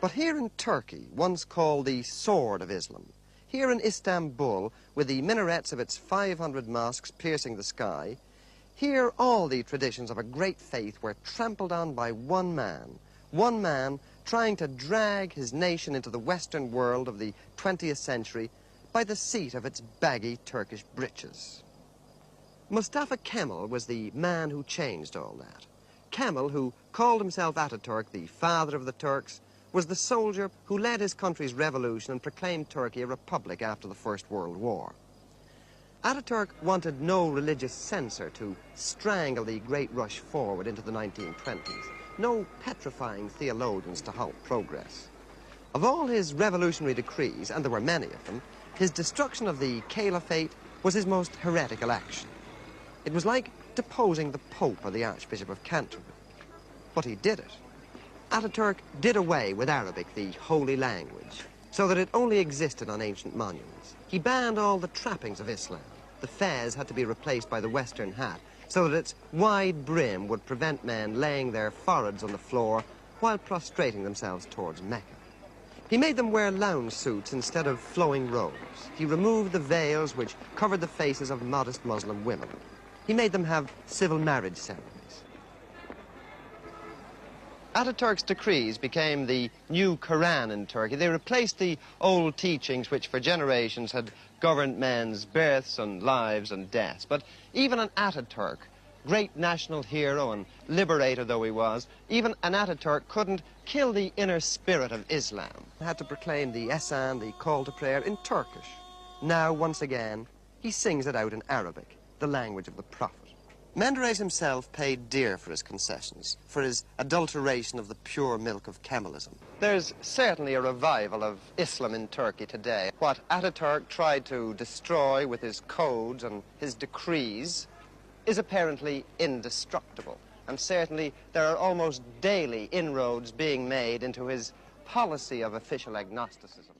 But here in Turkey, once called the sword of Islam, here in Istanbul, with the minarets of its 500 mosques piercing the sky, here all the traditions of a great faith were trampled on by one man trying to drag his nation into the Western world of the 20th century by the seat of its baggy Turkish breeches. Mustafa Kemal was the man who changed all that. Kemal, who called himself Ataturk, the father of the Turks, was the soldier who led his country's revolution and proclaimed Turkey a republic after the First World War. Ataturk wanted no religious censor to strangle the great rush forward into the 1920s, no petrifying theologians to halt progress. Of all his revolutionary decrees, and there were many of them, his destruction of the caliphate was his most heretical action. It was like deposing the Pope or the Archbishop of Canterbury. But he did it. Ataturk did away with Arabic, the holy language, so that it only existed on ancient monuments. He banned all the trappings of Islam. The fez had to be replaced by the Western hat, so that its wide brim would prevent men laying their foreheads on the floor while prostrating themselves towards Mecca. He made them wear lounge suits instead of flowing robes. He removed the veils which covered the faces of modest Muslim women. He made them have civil marriage ceremonies. Ataturk's decrees became the new Quran in Turkey. They replaced the old teachings which for generations had governed men's births and lives and deaths. But even an Ataturk, great national hero and liberator though he was, even an Ataturk couldn't kill the inner spirit of Islam. He had to proclaim the Esan, the call to prayer, in Turkish. Now, once again, he sings it out in Arabic, the language of the Prophet. Menderes himself paid dear for his concessions, for his adulteration of the pure milk of Kemalism. There's certainly a revival of Islam in Turkey today. What Ataturk tried to destroy with his codes and his decrees is apparently indestructible. And certainly there are almost daily inroads being made into his policy of official agnosticism.